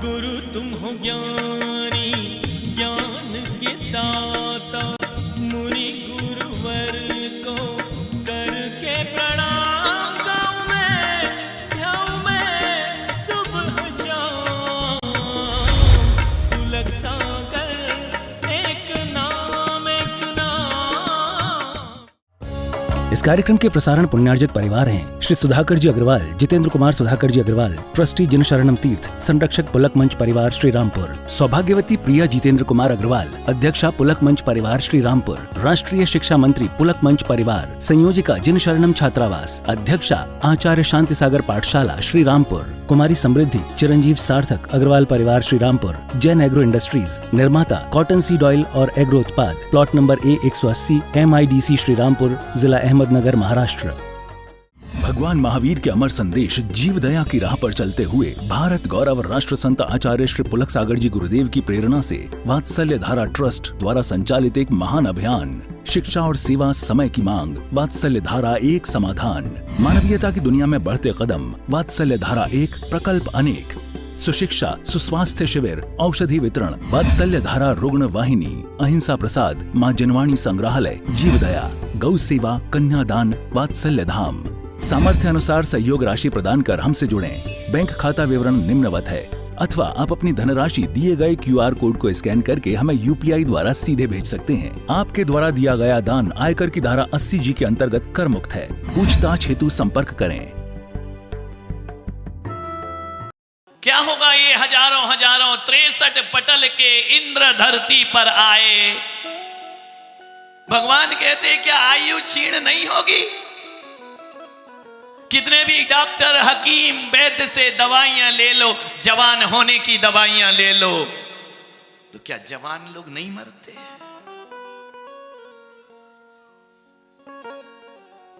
गुरु तुम हो ज्ञानी ज्ञान के दाता, मुनि गुरुवर को करके प्रणाम गाऊं मैं, ध्याऊं मैं सुबह शाम। पुलक सागर एक नाम एक नाम। इस कार्यक्रम के प्रसारण पुण्यार्जक परिवार हैं श्री सुधाकर जी अग्रवाल, जितेंद्र कुमार सुधाकर जी अग्रवाल, ट्रस्टी जिन शरणम तीर्थ, संरक्षक पुलक मंच परिवार श्री रामपुर, सौभाग्यवती प्रिया जितेंद्र कुमार अग्रवाल, अध्यक्षा पुलक मंच परिवार श्री रामपुर, राष्ट्रीय शिक्षा मंत्री पुलक मंच परिवार, संयोजिका जिन शरणम छात्रावास, अध्यक्षा आचार्य शांति सागर पाठशाला श्री रामपुर, कुमारी समृद्धि चिरंजीव सार्थक अग्रवाल परिवार श्री रामपुर, जैन एग्रो इंडस्ट्रीज, निर्माता कॉटन सीड ऑयल और एग्रो उत्पाद, plot number A180, MIDC Shri Rampur, जिला अहमदनगर, महाराष्ट्र। भगवान महावीर के अमर संदेश जीव दया की राह पर चलते हुए भारत गौरव राष्ट्र संत आचार्य श्री पुलक सागर जी गुरुदेव की प्रेरणा से वात्सल्य धारा ट्रस्ट द्वारा संचालित एक महान अभियान, शिक्षा और सेवा समय की मांग, वात्सल्य धारा एक समाधान, मानवीयता की दुनिया में बढ़ते कदम, वात्सल्य धारा एक प्रकल्प अनेक, सुशिक्षा सुस्वास्थ्य शिविर, औषधि वितरण, वात्सल्य धारा रुग्ण वाहिनी, अहिंसा प्रसाद, माँ जनवाणी संग्रहालय, जीव दया, गौ सेवा, कन्यादान, वात्सल्य धाम। सामर्थ्य अनुसार सहयोग राशि प्रदान कर हमसे जुड़ें। बैंक खाता विवरण निम्नवत है, अथवा आप अपनी धनराशि दिए गए QR कोड को स्कैन करके हमें UPI द्वारा सीधे भेज सकते हैं। आपके द्वारा दिया गया दान आयकर की धारा 80G के अंतर्गत कर मुक्त है। पूछताछ हेतु संपर्क करें। क्या होगा ये हजारों हजारों 63 पटल के इंद्र धरती पर आए। भगवान कहते क्या आयु क्षीण नहीं होगी? कितने भी डॉक्टर हकीम वैद्य से दवाइयां ले लो, जवान होने की दवाइयां ले लो, तो क्या जवान लोग नहीं मरते?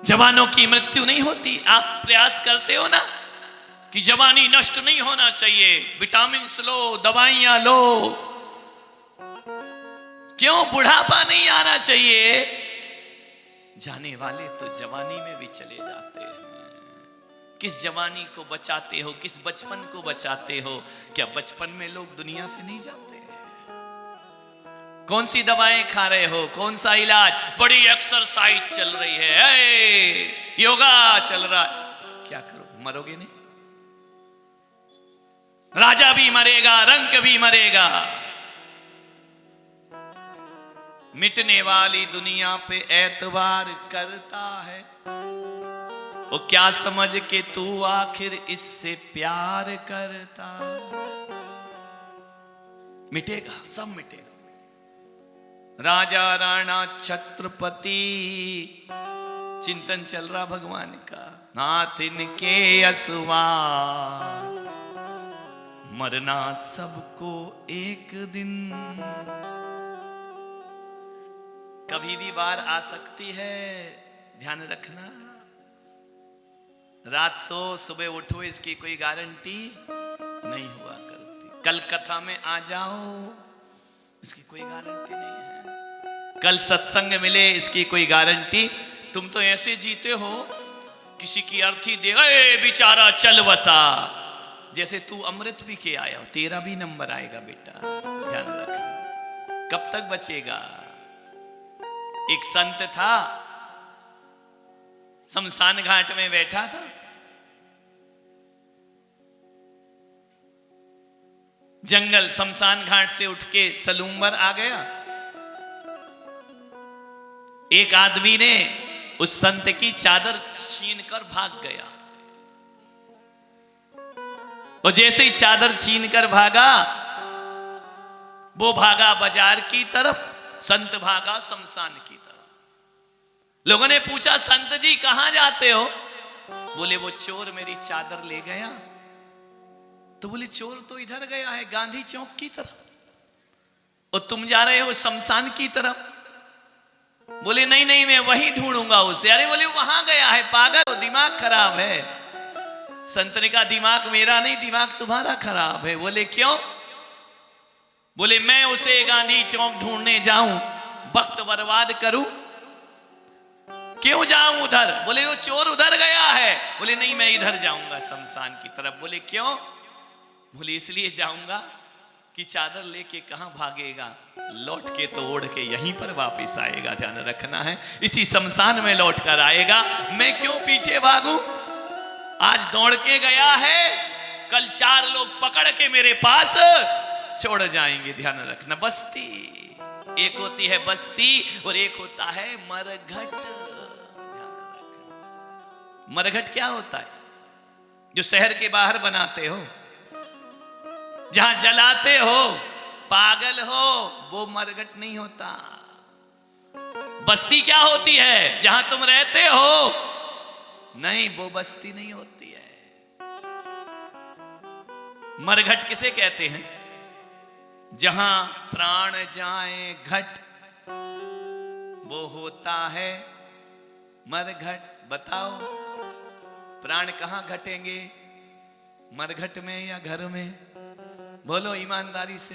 जवानों की मृत्यु नहीं होती? आप प्रयास करते हो ना कि जवानी नष्ट नहीं होना चाहिए, विटामिन लो, दवाइयां लो, क्यों बुढ़ापा नहीं आना चाहिए? जाने वाले तो जवानी में भी चले जाते हैं। किस जवानी को बचाते हो, किस बचपन को बचाते हो? क्या बचपन में लोग दुनिया से नहीं जाते? कौन सी दवाएं खा रहे हो, कौन सा इलाज? बड़ी एक्सरसाइज चल रही है, योगा चल रहा है, क्या करो, मरोगे नहीं? राजा भी मरेगा, रंक भी मरेगा। मिटने वाली दुनिया पे एतबार करता है, वो क्या समझ के तू आखिर इससे प्यार करता? मिटेगा, सब मिटेगा। राजा राणा छत्रपति, चिंतन चल रहा भगवान का। नाथ इनके असवा, मरना सबको एक दिन। कभी भी बार आ सकती है, ध्यान रखना। रात सो सुबह उठो, इसकी कोई गारंटी नहीं हुआ करती। कल कथा में आ जाओ, इसकी कोई गारंटी नहीं है। कल सत्संग मिले, इसकी कोई गारंटी। तुम तो ऐसे जीते हो, किसी की अर्थी दे, ए बेचारा चल बसा, जैसे तू अमृत भी के आया हो, तेरा भी नंबर आएगा बेटा, ध्यान रखना। कब तक बचेगा? एक संत था, शमशान घाट में बैठा था, जंगल शमशान घाट से उठ के सलूम्बर आ गया। एक आदमी ने उस संत की चादर छीन कर भाग गया, और जैसे ही चादर छीन कर भागा, वो भागा बाजार की तरफ, संत भागा शमशान की तरफ। लोगों ने पूछा, संत जी कहां जाते हो? बोले वो चोर मेरी चादर ले गया। तो बोले चोर तो इधर गया है, गांधी चौक की तरफ, और तुम जा रहे हो शमशान की तरफ। बोले नहीं नहीं, मैं वही ढूंढूंगा उसे। अरे बोले वहां गया है, पागल, दिमाग खराब है। संत ने कहा दिमाग मेरा नहीं, दिमाग तुम्हारा खराब है। बोले क्यों? बोले मैं उसे गांधी चौक ढूंढने जाऊं, वक्त बर्बाद करूं? क्यों जाऊं उधर? बोले वो चोर उधर गया है। बोले नहीं, मैं इधर जाऊंगा शमशान की तरफ। बोले क्यों? बोले इसलिए जाऊंगा कि चादर लेके कहां भागेगा, लौट के तो ओढ़ के यहीं पर वापस आएगा, ध्यान रखना है। इसी शमशान में लौट कर आएगा, मैं क्यों पीछे भागूं। आज दौड़ के गया है, कल 4 लोग पकड़ के मेरे पास छोड़ जाएंगे, ध्यान रखना। बस्ती एक होती है बस्ती और एक होता है मरघट। मरघट क्या होता है? जो शहर के बाहर बनाते हो, जहां जलाते हो, पागल हो, वो मरघट नहीं होता। बस्ती क्या होती है? जहां तुम रहते हो, नहीं वो बस्ती नहीं होती है। मरघट किसे कहते हैं? जहां प्राण जाए घट, वो होता है मरघट। बताओ प्राण कहां घटेंगे, मरघट में या घर में? बोलो ईमानदारी से,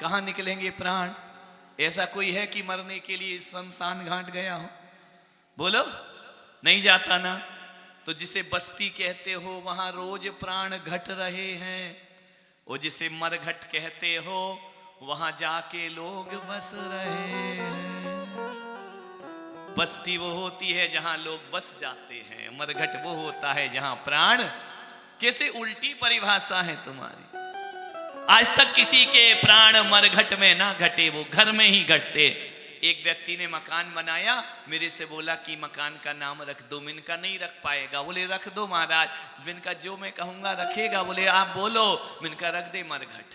कहां निकलेंगे प्राण? ऐसा कोई है कि मरने के लिए शमशान घाट गया हो? बोलो, नहीं जाता ना। तो जिसे बस्ती कहते हो वहां रोज प्राण घट रहे हैं, और जिसे मरघट कहते हो वहां जाके लोग बस रहे हैं। बस्ती वो होती है जहां लोग बस जाते हैं, मरघट वो होता है जहां प्राण। कैसे उल्टी परिभाषा है तुम्हारी। आज तक किसी के प्राण मरघट में ना घटे, वो घर में ही घटते। एक व्यक्ति ने मकान बनाया, मेरे से बोला कि मकान का नाम रख दो। मैंने कहा नहीं रख पाएगा। बोले रख दो महाराज। मैंने कहा जो मैं कहूंगा रखेगा। बोले आप बोलो। मैंने कहा रख दे मरघट।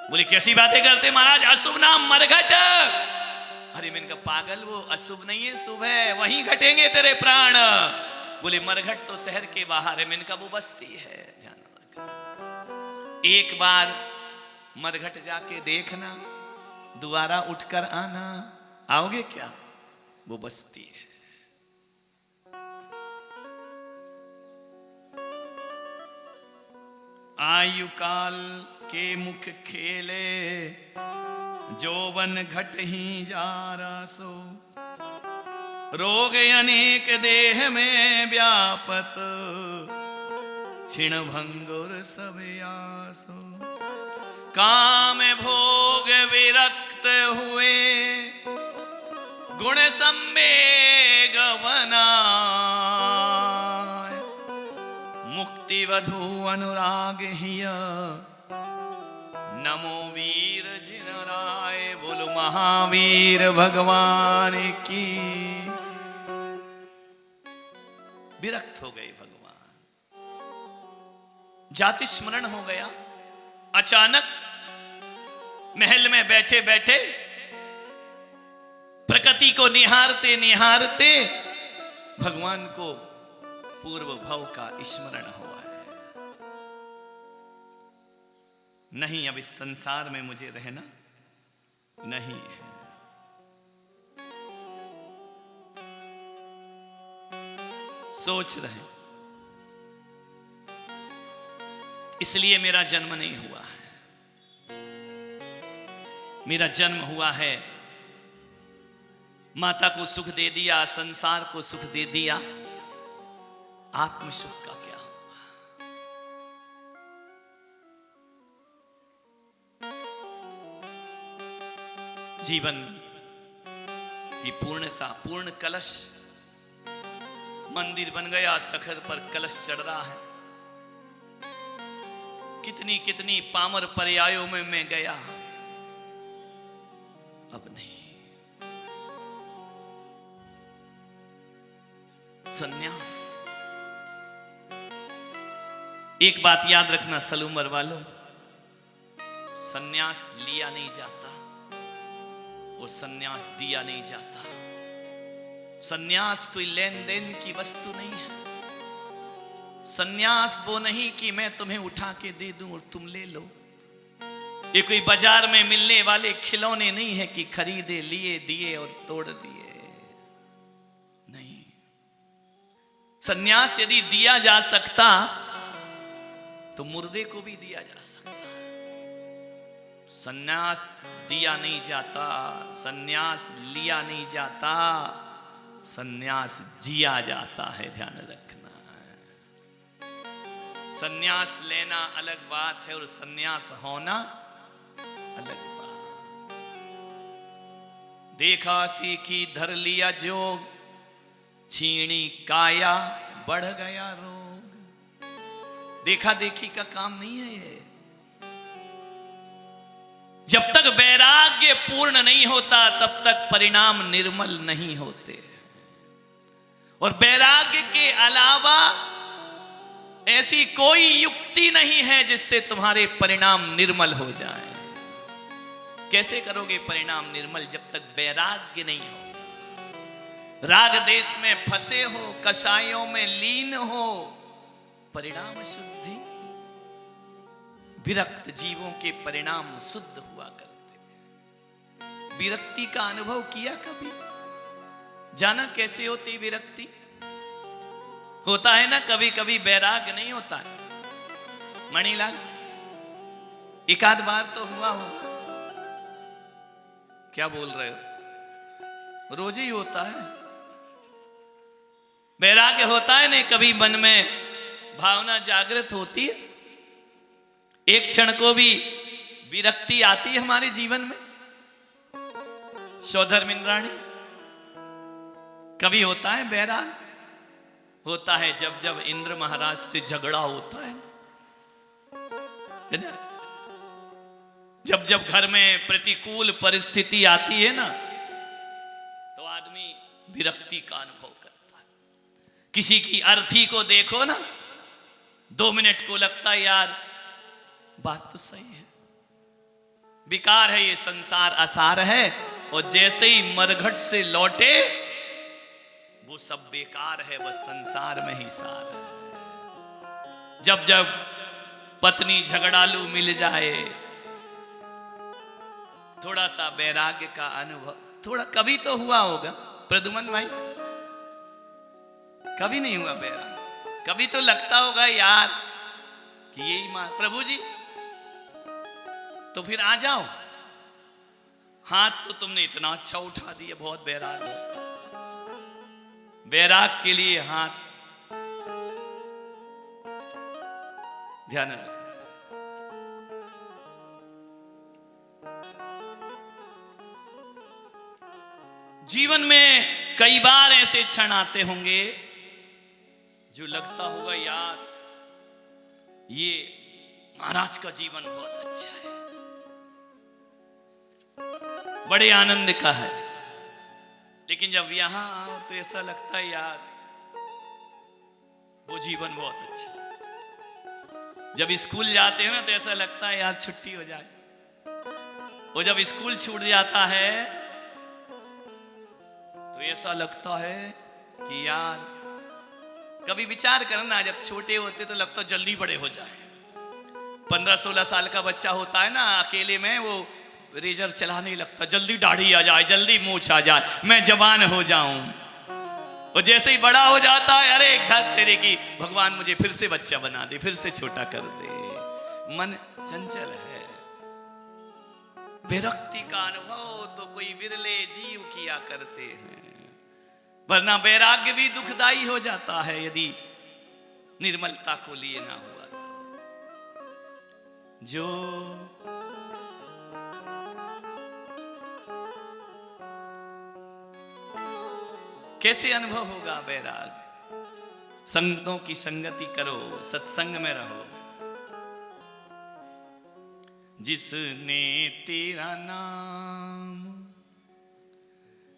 बोले कैसी बातें करते महाराज, अशुभ नाम मरघट। अरे मैंने कहा पागल, वो अशुभ नहीं है, शुभ है, वहीं घटेंगे तेरे प्राण। बोले मरघट तो शहर के बाहर है। मैंने कहा वो बस्ती है, ध्यान रखना। एक बार मरघट जाके देखना, दोबारा उठकर आना। आओगे क्या? वो बस्ती है। आयु काल के मुख खेले, जौवन घट ही जा रासो। रोग अनेक देह में व्यापत, क्षीण भंगुर सब आसो। काम भोग विरक्त हुए, गुण संवेग बनाए। मुक्ति वधु अनुराग हिय, नमो वीर जिन राय। बोलो महावीर भगवान की। विरक्त हो गए भगवान, जाति स्मरण हो गया। अचानक महल में बैठे बैठे प्रकृति को निहारते निहारते भगवान को पूर्व भव का स्मरण हुआ है। नहीं, अब इस संसार में मुझे रहना नहीं है। सोच रहे इसलिए मेरा जन्म नहीं हुआ है। मेरा जन्म हुआ है, माता को सुख दे दिया, संसार को सुख दे दिया, आत्म सुख का क्या हुआ? जीवन की पूर्णता, पूर्ण कलश। मंदिर बन गया, शिखर पर कलश चढ़ रहा है। कितनी कितनी पामर पर्यायों में मैं गया, अब नहीं। सन्यास। एक बात याद रखना सलूमर वालों, सन्यास लिया नहीं जाता, वो सन्यास दिया नहीं जाता। सन्यास कोई लेन देन की वस्तु नहीं है। सन्यास वो नहीं कि मैं तुम्हें उठा के दे दूं और तुम ले लो। ये कोई बाजार में मिलने वाले खिलौने नहीं है कि खरीदे, लिए, दिए और तोड़ दिए। नहीं, सन्यास यदि दिया जा सकता तो मुर्दे को भी दिया जा सकता। सन्यास दिया नहीं जाता, सन्यास लिया नहीं जाता, सन्यास जिया जाता है, ध्यान रखना। सन्यास लेना अलग बात है और सन्यास होना अलग बात। देखा सीखी धर लिया जोग, छीणी काया बढ़ गया रोग। देखा देखी का काम नहीं है ये। जब तक वैराग्य पूर्ण नहीं होता तब तक परिणाम निर्मल नहीं होते। और वैराग्य के अलावा ऐसी कोई युक्ति नहीं है जिससे तुम्हारे परिणाम निर्मल हो जाए। कैसे करोगे परिणाम निर्मल जब तक वैराग्य नहीं हो, राग देश में फंसे हो, कषायों में लीन हो। परिणाम शुद्धि, विरक्त जीवों के परिणाम शुद्ध हुआ करते। विरक्ति का अनुभव किया कभी? जाना कैसे होती विरक्ति? होता है ना कभी कभी वैराग्य नहीं होता है। मणिलाल, एक आध बार तो हुआ होगा। क्या बोल रहे हो? रोज ही होता है वैराग्य। होता है नहीं कभी मन में भावना जागृत होती है, एक क्षण को भी विरक्ति आती है हमारे जीवन में। सौधर्म इंद्राणी, कभी होता है वैराग्य? होता है जब जब इंद्र महाराज से झगड़ा होता है ना? जब जब घर में प्रतिकूल परिस्थिति आती है ना, तो आदमी विरक्ति का अनुभव करता है। किसी की अर्थी को देखो ना, 2 मिनट को लगता है यार बात तो सही है, विकार है ये संसार, असार है। और जैसे ही मरघट से लौटे वो सब बेकार है, बस संसार में ही सार है। जब जब पत्नी झगड़ालू मिल जाए, थोड़ा सा वैराग्य का अनुभव, थोड़ा कभी तो हुआ होगा प्रद्युमन भाई? कभी नहीं हुआ वैराग्य? कभी तो लगता होगा यार कि यही मां प्रभु जी, तो फिर आ जाओ। हाथ तो तुमने इतना अच्छा उठा दिया, बहुत वैराग्य होता। वैराग के लिए हाथ ध्यान रखें। जीवन में कई बार ऐसे क्षण आते होंगे जो लगता होगा यार ये महाराज का जीवन बहुत अच्छा है, बड़े आनंद का है। लेकिन जब यहां आओ तो ऐसा लगता है यार वो जीवन बहुत अच्छा है। जब स्कूल जाते हैं ना तो ऐसा लगता है यार छुट्टी हो जाए। वो जब स्कूल छूट जाता है तो ऐसा लगता है कि यार, कभी विचार करना, जब छोटे होते तो लगता जल्दी बड़े हो जाए। 15-16 साल का बच्चा होता है ना, अकेले में वो रेजर चलाने लगता, जल्दी दाढ़ी आ जाए, जल्दी मूंछ आ जाए, मैं जवान हो जाऊं। और जैसे ही बड़ा हो जाता है, अरे धत तेरे की, भगवान मुझे फिर से बच्चा बना दे, फिर से छोटा कर दे। मन चंचल है। विरक्ति का अनुभव तो कोई विरले जीव किया करते हैं, वरना वैराग्य भी दुखदाई हो जाता है यदि निर्मलता को लिए ना हुआ तो। जो कैसे अनुभव होगा वैराग? संतों की संगति करो, सत्संग में रहो। जिसने तेरा नाम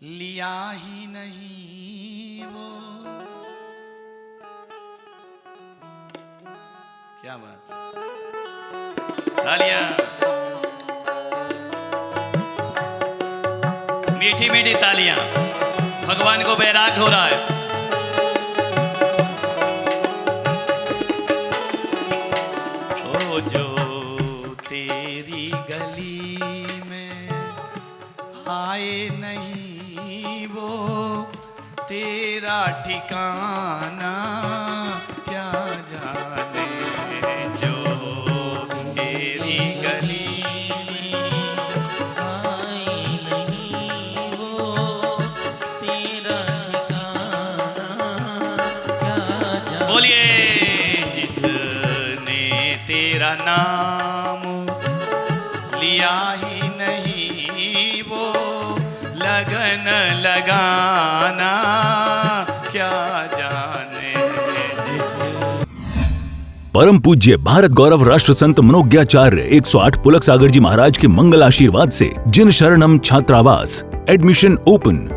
लिया ही नहीं वो, क्या बात, तालियां, मीठी मीठी तालियां। भगवान को वैराग हो रहा है। ओ जो तेरी गली में आए नहीं वो तेरा ठिकाना क्या जाने। जो तेरी गली बोलिए, जिसने नाम लिया ही नहीं वो लगन लगाना क्या जाने। परम पूज्य भारत गौरव राष्ट्र संत मनोज्ञाचार्य 108 पुलक सागर जी महाराज के मंगल आशीर्वाद से जिन शरणम छात्रावास एडमिशन ओपन।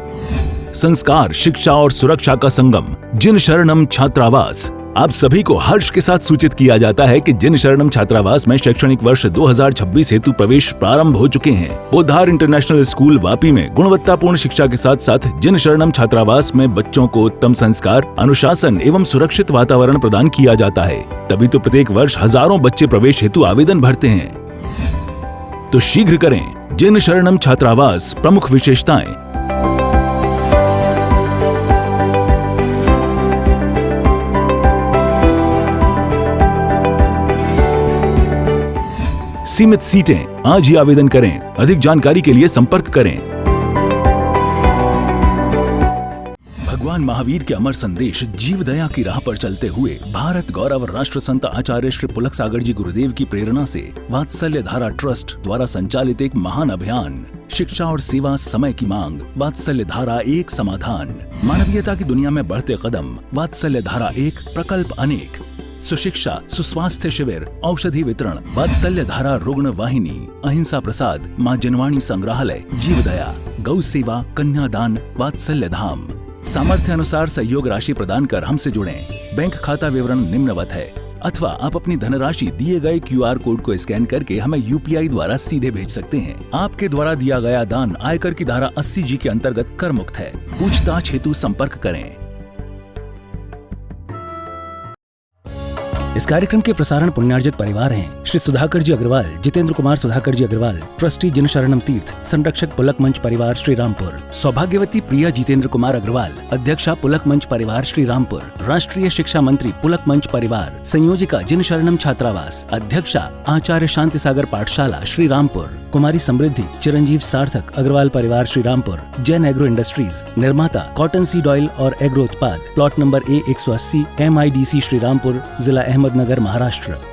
संस्कार, शिक्षा और सुरक्षा का संगम जिन शरणम छात्रावास। आप सभी को हर्ष के साथ सूचित किया जाता है कि जिन शरणम छात्रावास में शैक्षणिक वर्ष 2026 हेतु प्रवेश प्रारंभ हो चुके हैं। बोधार इंटरनेशनल स्कूल वापी में गुणवत्तापूर्ण शिक्षा के साथ साथ जिन शरणम छात्रावास में बच्चों को उत्तम संस्कार, अनुशासन एवं सुरक्षित वातावरण प्रदान किया जाता है। तभी तो प्रत्येक वर्ष हजारों बच्चे प्रवेश हेतु आवेदन भरते हैं। तो शीघ्र करें। जिन शरणम छात्रावास, प्रमुख विशेषताएं। सीमित सीटें। आज ही आवेदन करें। अधिक जानकारी के लिए संपर्क करें। भगवान महावीर के अमर संदेश जीव दया की राह पर चलते हुए भारत गौरव राष्ट्र संत आचार्य श्री पुलक सागर जी गुरुदेव की प्रेरणा से वात्सल्य धारा ट्रस्ट द्वारा संचालित एक महान अभियान, शिक्षा और सेवा समय की मांग, वात्सल्य धारा एक समाधान। मानवीयता की दुनिया में बढ़ते कदम, वात्सल्य धारा एक प्रकल्प अनेक। सुशिक्षा, सुस्वास्थ्य शिविर, औषधि वितरण, वात्सल्य धारा रुग्ण वाहिनी, अहिंसा प्रसाद, माँ जनवाणी संग्रहालय, जीव दया, गौ सेवा, कन्यादान, वात्सल्य धाम। सामर्थ्य अनुसार सहयोग राशि प्रदान कर हमसे जुड़ें। बैंक खाता विवरण निम्नवत है, अथवा आप अपनी धनराशि दिए गए QR कोड को स्कैन करके हमें UPI द्वारा सीधे भेज सकते हैं। आपके द्वारा दिया गया दान आयकर की धारा 80G के अंतर्गत कर मुक्त है। पूछताछ हेतु संपर्क करें। इस कार्यक्रम के प्रसारण पुण्यार्जक परिवार हैं श्री सुधाकर जी अग्रवाल, जितेंद्र कुमार सुधाकर जी अग्रवाल, ट्रस्टी जिन शरणम तीर्थ, संरक्षक पुलक मंच परिवार श्री रामपुर, सौभाग्यवती प्रिया जितेंद्र कुमार अग्रवाल, अध्यक्षा पुलक मंच परिवार श्री रामपुर, राष्ट्रीय शिक्षा मंत्री पुलक मंच परिवार, संयोजिका जिन शरणम छात्रावास, अध्यक्षा आचार्य शांति सागर पाठशाला श्री रामपुर, कुमारी समृद्धि चिरंजीव सार्थक अग्रवाल परिवार श्री रामपुर, जैन एग्रो इंडस्ट्रीज, निर्माता कॉटन सीड ऑयल और एग्रो उत्पाद, plot number A180 MIDC Shri Rampur, जिला अहमदनगर, महाराष्ट्र।